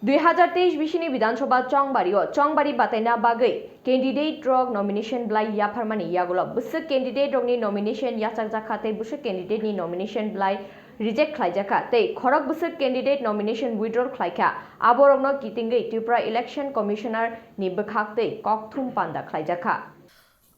2023 बिसिनि विधानसभा चौंबारी बातायना बागै कैंडिडेट रक नॉमिनेशन ब्लाई याफारमानी यागुला बुसक कैंडिडेट रकनी नॉमिनेशन याचक जाखाते बुसक कैंडिडेट नि नॉमिनेशन ब्लाई रिजेक्ट खालायजाखा तै खरक बुसक कैंडिडेट नॉमिनेशन विड्रॉल खालायखा आबरमनो कितिंगै त्रिपुरा इलेक्शन कमिशनर नि बखाक्तै ककथुम पांदा खालायजाखा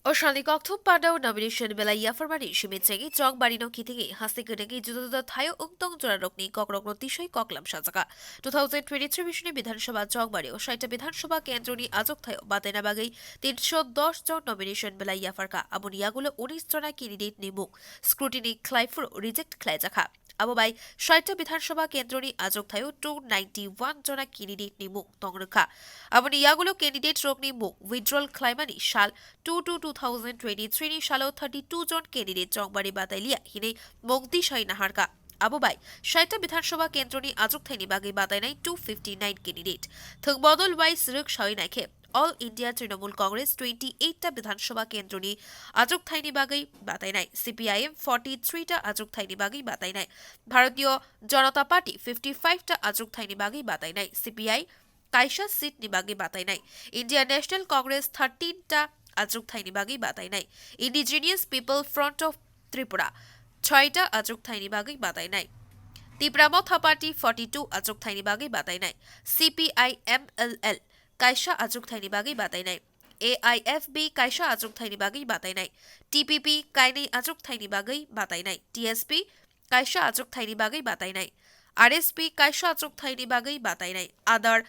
Oshani Kokthum Panda nomination Bela Yafarmani Shimitsengi Chong Barino Kitingi Hasikunegi Judo Thayo Ungtong Jorokni Kokrokno Tishoi Koklam Shazaka 2023 Vishni Bidhan Sabha Chong Bari Oshaita Bidhan Sabha Kendroni Azok Thayo Batena Bagai 310 জন nomination Bela Yafarka Abun Yagulo 19 জনা candidate নিমুখ scrutiny Claifur reject Claijakha আববাই ৬০টা বিধানসভা কেন্দ্রনি আজক thio 291 জনা candidate নিমুখ তংরখা আবনি ইয়াগুলো candidate রকনি মুখ withdrawal ক্লাইমানি সাল 2023 নি সালো 32 জন candidate চংবাড়ি বাতাইলিয়া হিনে মুক্তি সাই নাহারকা আববাই ৬০টা বিধানসভা কেন্দ্রনি আজক থাইনি বাগৈ বাতাইনাই 259 ক্যান্ডিডেট থং বদল ওয়াইস রক সাই নাইখে All India Trinamool Congress 28 টা বিধানসভা কেন্দ্রনি আজক থাইনি বাগৈ বাতাইনাই CPIM 43 টা আজক থাইনি বাগৈ বাতাইনাই ভারতীয় জনতা পার্টি 55 টা আজক থাইনি বাগৈ বাতাইনাই CPI কাইশা সিট নি বাগৈ বাতাইনাই ইন্ডিয়া ন্যাশনাল কংগ্রেস 13 টা আজক থাইনি বাগৈ বাতাইনাই indigenous people front of Tripura 6 টা আজক থাইনি বাগৈ বাতাইনাই ত্রিপুরা মথা পার্টি 42 আজক থাইনি বাগৈ বাতাইনাই CPIMLL কাইশা আজক থাইনি বাগৈ বাতাইনাই AIFB কাইশা আজক থাইনি বাগৈ বাতাইনাই TPP কাইনি আজক থাইনি বাগৈ বাতাইনাই TSP কাইশা আজক থাইনি বাগৈ বাতাইনাই RSP কাইশা আজক থাইনি বাগৈ বাতাইনাই আদার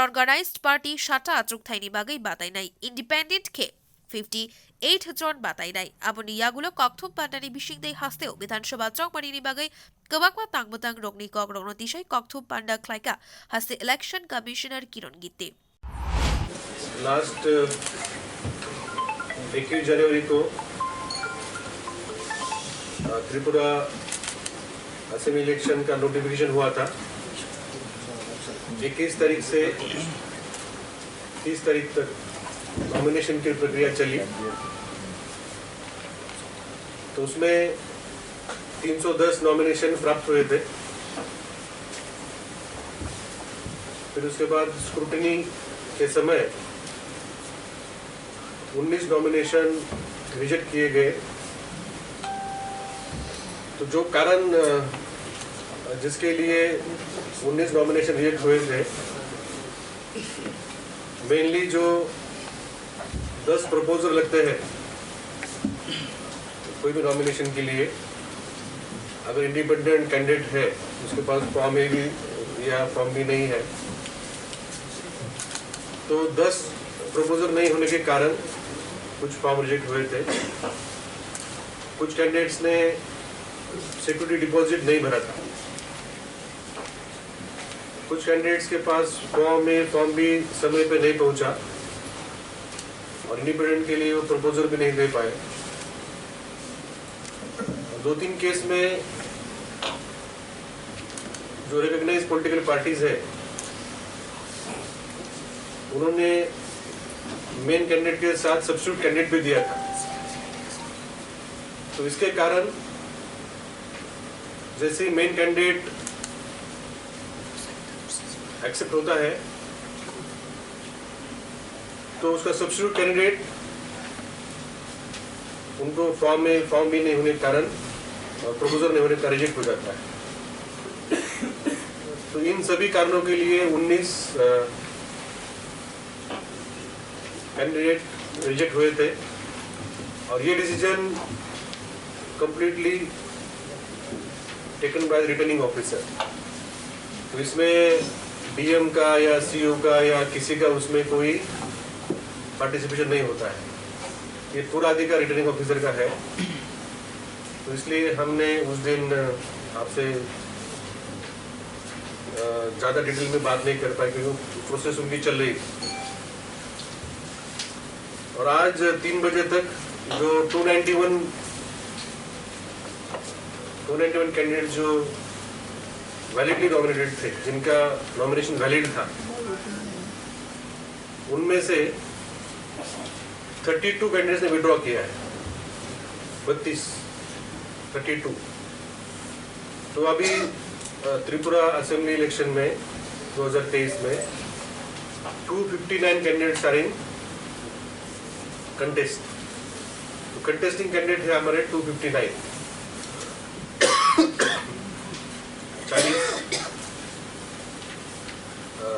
অর্গানাইজড পার্টি 7টা আজক থাইনি বাগৈ বাতাইনাই ইন্ডিপেন্ডেন্ট কে 58 জন বাতাইনাই আবনি ইয়াগুলো ককথুম পান্ডানি বিশিংदै হাসতেও বিধানসভা চংমারিনি বাগৈ गोबांमा तांगबतां रगनि कक रगनतिसै ककथुम पांडा ख्लाइका हासे इलेक्शन कमिश्नर किरण गित्ते लास्ट 21 जनवरी को त्रिपुरा असेंबली इलेक्शन का नोटिफिकेशन हुआ था 21 तारीख से 30 तारीख तक नॉमिनेशन की प्रक्रिया चली तो उसमें 310 नॉमिनेशन प्राप्त हुए थे। फिर उसके बाद स्क्रूटनी के समय 19 नॉमिनेशन रिजेक्ट किए गए। तो जो कारण जिसके लिए 19 नॉमिनेशन रिजेक्ट हुए थे, मेनली जो 10 प्रपोजल लगते हैं कोई भी नॉमिनेशन के लिए, अगर इंडिपेंडेंट कैंडिडेट है उसके पास फॉर्म ए भी या फॉर्म बी नहीं है तो 10 प्रपोजल नहीं होने के कारण कुछ फॉर्म रिजेक्ट हुए थे। कुछ कैंडिडेट्स ने सिक्योरिटी डिपॉजिट नहीं भरा था। कुछ कैंडिडेट्स के पास फॉर्म ए फॉर्म बी समय पे नहीं पहुंचा और इंडिपेंडेंट के लिए वो प्रपोजल भी नहीं दे पाए। 2-3 केस में जो रिकॉग्नाइज पॉलिटिकल पार्टीज है उन्होंने मेन कैंडिडेट के साथ सब्स्टिट्यूट कैंडिडेट भी दिया था। तो इसके कारण जैसे ही मेन कैंडिडेट एक्सेप्ट होता है तो उसका सब्स्टिट्यूट कैंडिडेट उनको फॉर्म भी नहीं होने के कारण और प्रपोजल नहीं होने का रिजेक्ट हो जाता है। तो इन सभी कारणों के लिए 19 कैंडिडेट रिजेक्ट हुए थे और ये decision completely taken by returning officer. तो इसमें डीएम का या सीओ का या किसी का उसमें कोई पार्टिसिपेशन नहीं होता है। ये पूरा अधिकार रिटर्निंग ऑफिसर का है। तो इसलिए हमने उस दिन आपसे ज़्यादा डिटेल में बात नहीं कर पाए क्योंकि प्रोसेस उनकी चल रही थी। और आज 3 बजे तक जो 291 कैंडिडेट जो वैलिडली नॉमिनेटेड थे, जिनका नॉमिनेशन वैलिड था, उनमें से 32 कैंडिडेट्स ने विड्रॉ किया है। 32। तो अभी त्रिपुरा असेंबली इलेक्शन में 2023 में 259 कैंडिडेट्स आर इन कंटेस्ट। तो कंटेस्टिंग कैंडिडेट है हमारे 259।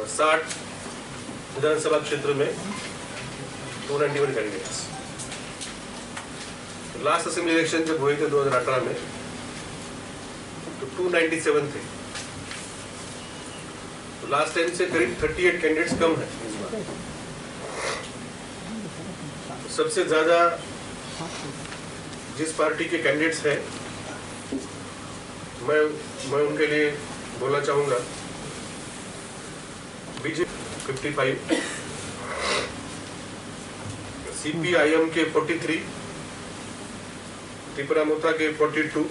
60 विधानसभा क्षेत्र में 291 कैंडिडेट्स। लास्ट असेंबली इलेक्शन जब हुए थे 2018 में तो 297 थे। तो लास्ट टाइम से करीब 38 कैंडिडेट्स कम है इस बार। तो सबसे ज्यादा जिस पार्टी के कैंडिडेट्स हैं मैं उनके लिए बोलना चाहूंगा। बीजेपी 55, CPIM के 43, त्रिपुरा मोर्चा के 42,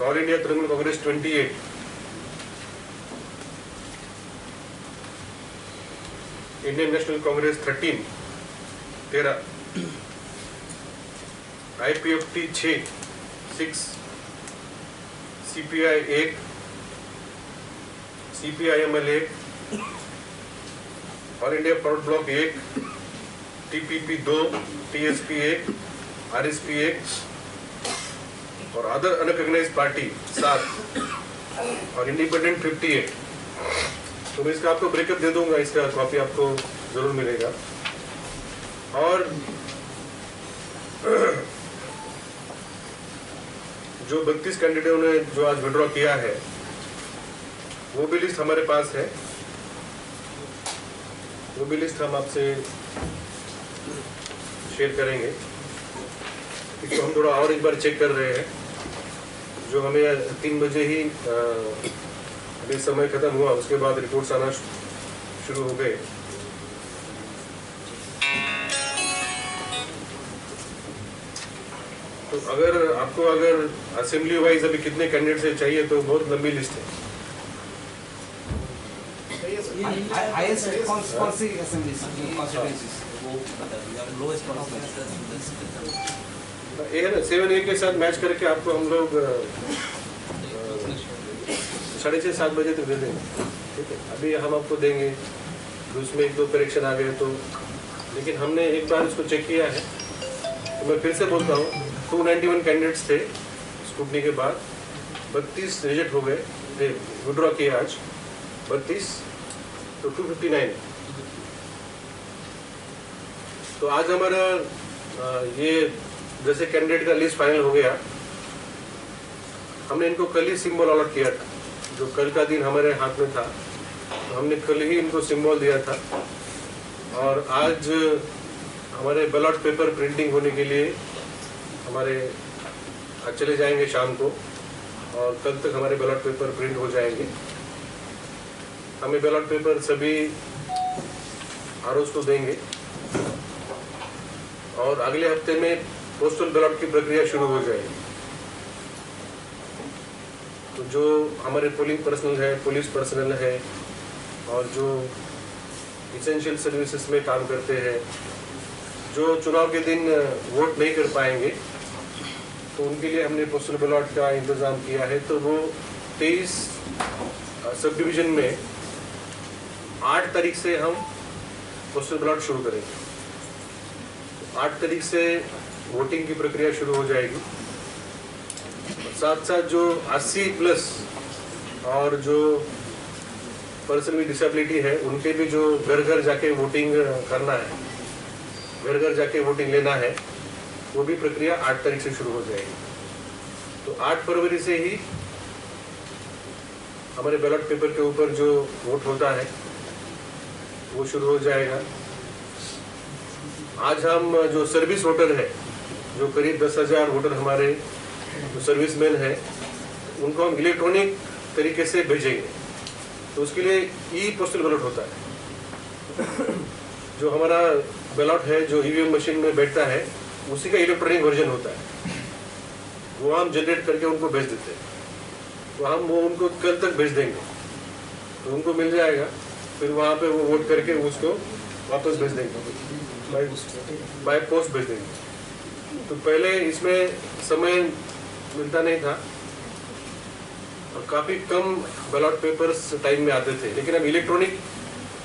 all India Trinamool Congress 28, Indian national Congress 13, IPFT 6, CPI 1, CPIML 1, all India forward block 1, TPP 2, TSP 1, RSP 1 और अदर अनरिकॉग्नाइज्ड पार्टी 7 और इंडिपेंडेंट 58। तो मैं इसका आपको ब्रेकअप दे दूंगा, इसका कॉपी आपको जरूर मिलेगा। और जो 32 कैंडिडेटों ने जो आज विड्रॉ किया है वो भी लिस्ट हमारे पास है। वो भी लिस्ट हम आपसे शेयर करेंगे। इसको हम थोड़ा और एक बार चेक कर रहे हैं। जो हमें 3 बजे ही अभी समय खत्म हुआ, उसके बाद रिपोर्ट्स आना शुरू हो गए। तो अगर असेंबली वाइज अभी कितने कैंडिडेट्स चाहिए तो बहुत लंबी लिस्ट है। ये है ना 7A के साथ मैच करके आपको हम लोग 6:30-7 बजे तक दे देंगे। ठीक है, अभी हम आपको देंगे, उसमें 1-2 करेक्शन आ गए तो, लेकिन हमने एक बार इसको चेक किया है। तो मैं फिर से बोलता हूँ 291 कैंडिडेट्स थे स्क्रूटनी के बाद, 32 रिजेक्ट हो गए थे, विड्रॉ किए आज 32, तो 259। तो आज हमारा ये जैसे कैंडिडेट का लिस्ट फाइनल हो गया, हमने इनको कल ही सिंबल अलॉट किया था। जो कल का दिन हमारे हाथ में था तो हमने कल ही इनको सिंबल दिया था। और आज हमारे बैलेट पेपर प्रिंटिंग होने के लिए हमारे आज चले जाएंगे शाम को, और कल तक हमारे बैलेट पेपर प्रिंट हो जाएंगे। हमें बैलेट पेपर सभी आरओज को देंगे और अगले हफ्ते में पोस्टल बैलेट की प्रक्रिया शुरू हो जाएगी। तो जो हमारे पोलिंग पर्सनल है, पुलिस पर्सनल है और जो इसेंशियल सर्विसेज में काम करते हैं, जो चुनाव के दिन वोट नहीं कर पाएंगे, तो उनके लिए हमने पोस्टल बैलेट का इंतज़ाम किया है। तो वो 23 सब डिवीज़न में 8 तारीख से हम पोस्टल बैलेट शुरू करेंगे। 8 तारीख से वोटिंग की प्रक्रिया शुरू हो जाएगी। साथ साथ जो 80+ और जो पर्सन विद डिसेबिलिटी है, उनके भी जो घर घर जाके वोटिंग करना है, घर घर जाके वोटिंग लेना है, वो भी प्रक्रिया 8 तारीख से शुरू हो जाएगी। तो 8 फरवरी से ही हमारे बैलेट पेपर के ऊपर जो वोट होता है वो शुरू हो जाएगा। आज हम जो सर्विस वोटर है, जो करीब 10,000 वोटर हमारे जो सर्विसमैन है, उनको हम इलेक्ट्रॉनिक तरीके से भेजेंगे। तो उसके लिए ई पोस्टल बैलेट होता है। जो हमारा बैलेट है जो ईवीएम मशीन में बैठता है, उसी का इलेक्ट्रॉनिक वर्जन होता है, वो हम जनरेट करके उनको भेज देते हैं। तो हम वो उनको कल तक भेज देंगे, तो उनको मिल जाएगा। फिर वहाँ पे वो वोट करके उसको वापस भेज देंगे, बाय पोस्ट भेज देंगे। तो पहले इसमें समय मिलता नहीं था, और काफ़ी कम बैलॉट पेपर्स टाइम में आते थे, लेकिन अब इलेक्ट्रॉनिक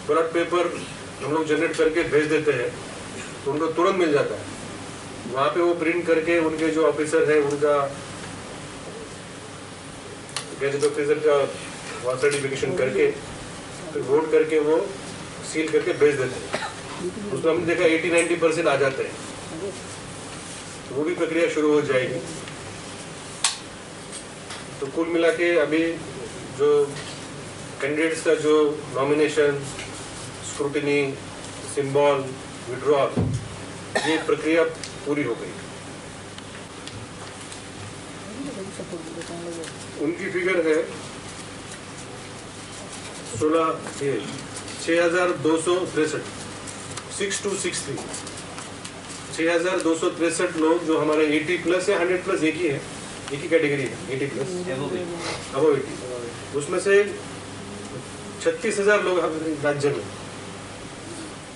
बैलॉट पेपर हम लोग जनरेट करके भेज देते हैं तो उनको तुरंत मिल जाता है। वहाँ पे वो प्रिंट करके उनके जो ऑफिसर है उनका गैजेट ऑफिसर का वहाँ सर्टिफिकेशन करके फिर वोट करके वो सील करके भेज देते हैं। उसमें हमने देखा 80-90% आ जाते हैं, तो वो भी प्रक्रिया शुरू हो जाएगी। तो कुल मिला के अभी जो कैंडिडेट्स का जो नॉमिनेशन, स्क्रूटिनी, सिंबल, विड्रॉल, ये प्रक्रिया पूरी हो गई। उनकी फिगर है 6263 6263 6263 लोग जो हमारे 80 प्लस या 100 प्लस एक ही कैटेगरी है, 80 प्लस अबव 80। उसमें से 36,000 लोग हमारे राज्य में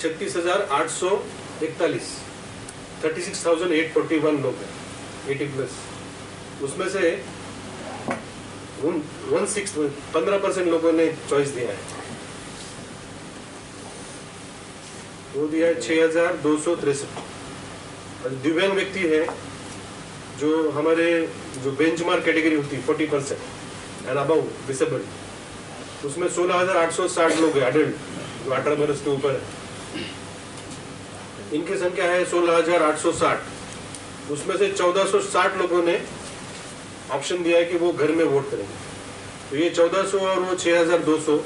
36,841 36,841 लोग हैं 80 प्लस। उसमें से 15% लोगों ने चॉइस दिया है, वो दिया है 6,263। और दिव्यांग व्यक्ति है जो हमारे जो बेंचमार्क कैटेगरी होती है 40% एंड अबव डिसेबल, उसमें 16,860 लोग हैं एडल्ट जो 18 वर्ष के ऊपर है। इनकी संख्या है 16,860। उसमें से 1,460 लोगों ने ऑप्शन दिया है कि वो घर में वोट करेंगे। तो ये 1,400 और वो 6,200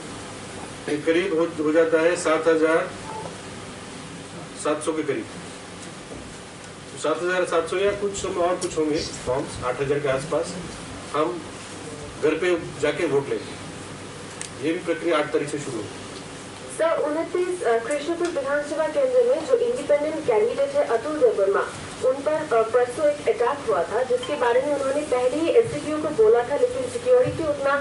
के करीब हो जाता है 7,700 के करीब। 7,700 या कुछ और कुछ होंगे फॉर्म्स 8,000 के आसपास, हम घर पे जाके वोट लेंगे। ये भी प्रक्रिया 8 तारीख से शुरू होगी। सर, 29 कृष्णपुर विधानसभा केंद्र में जो इंडिपेंडेंट कैंडिडेट है अतुल देववर्मा, उन पर परसों एक अटैक हुआ था जिसके बारे में उन्होंने पहले ही एसडीपीओ को बोला था, लेकिन सिक्योरिटी उतना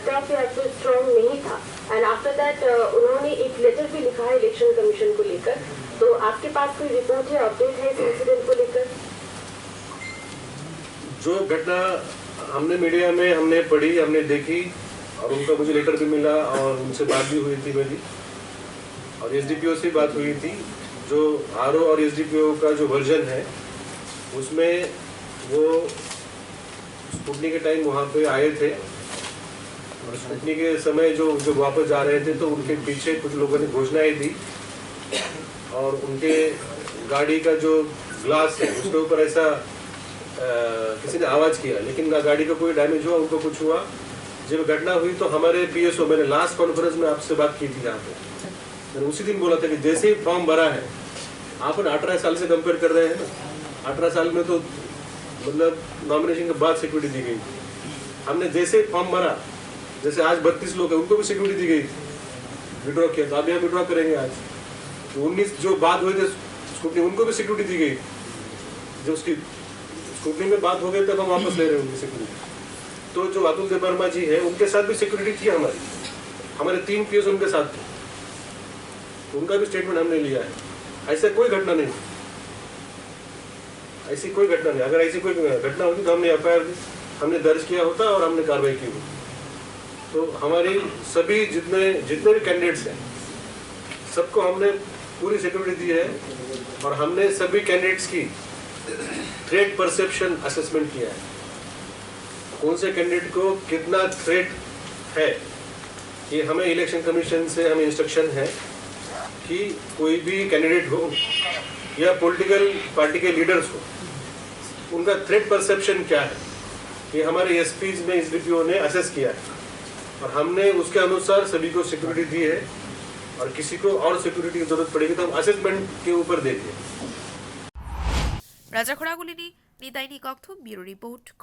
टफ या फिर स्ट्रॉन्ग नहीं था। एंड आफ्टर दैट उन्होंने एक लेटर भी लिखा है इलेक्शन कमीशन को लेकर। तो आपके पास कोई रिपोर्ट है, अपडेट है इस इंसिडेंट को लेकर? जो घटना हमने मीडिया में हमने पढ़ी, हमने देखी और उनका मुझे लेटर भी मिला और उनसे बात भी हुई थी मेरी, और एसडीपीओ से बात हुई थी। जो आरओ और एसडीपीओ का जो वर्जन है उसमें वो स्कूटनी के टाइम वहाँ पे आए थे और स्कूटनी के समय जो वापस जा रहे थे तो उनके पीछे कुछ लोगों ने घोषणाएं दी और उनके गाड़ी का जो ग्लास है उसके ऊपर ऐसा किसी ने आवाज़ किया, लेकिन ना गाड़ी का कोई डैमेज हुआ, उनको कुछ हुआ। जब घटना हुई तो हमारे पीएसओ, मैंने लास्ट कॉन्फ्रेंस में आपसे बात की थी यहाँ पे, मैंने उसी दिन बोला था कि जैसे ही फॉर्म भरा है, आप 18 साल से कंपेयर कर रहे हैं ना, 18 साल में तो मतलब नॉमिनेशन के बाद सिक्योरिटी दी गई। हमने जैसे फॉर्म भरा, जैसे आज 32 लोग हैं उनको भी सिक्योरिटी दी गई, विड्रॉ किया, तो अभी हम विड्रॉ करेंगे आज। तो 19 जो बात हुए थे स्कूटनी, उनको भी सिक्योरिटी दी गई। जो उसकी स्कूटनी में बात हो गई तब हम वापस ले रहे हैं उनकी सिक्योरिटी। तो जो अतुल देववर्मा जी है उनके साथ भी सिक्योरिटी थी हमारे 3 पीएस उनके साथ थे, तो उनका भी स्टेटमेंट हमने लिया है। ऐसा कोई घटना नहीं, ऐसी कोई घटना नहीं। अगर ऐसी कोई घटना होती तो हमने एफआईआर हमने दर्ज किया होता और हमने कार्रवाई की होती। तो हमारी सभी जितने भी कैंडिडेट्स हैं सबको हमने पूरी सिक्योरिटी दी है और हमने सभी कैंडिडेट्स की थ्रेट परसेप्शन असेसमेंट किया है। कौन से कैंडिडेट को कितना थ्रेट है, ये हमें इलेक्शन कमीशन से हमें इंस्ट्रक्शन है कि कोई भी कैंडिडेट हो या पॉलिटिकल पार्टी के लीडर्स हो, उनका थ्रेट परसेप्शन क्या है, ये हमारे एसपीज में एसडीपीओ ने असेस किया है और हमने उसके अनुसार सभी को सिक्योरिटी दी है। और किसी को और सिक्योरिटी की जरूरत पड़ेगी तो हम असेसमेंट के ऊपर देंगे। রাজাখোড়াগুলিনি নিতাই নিকক্ষ ব্যুরো রিপোর্ট।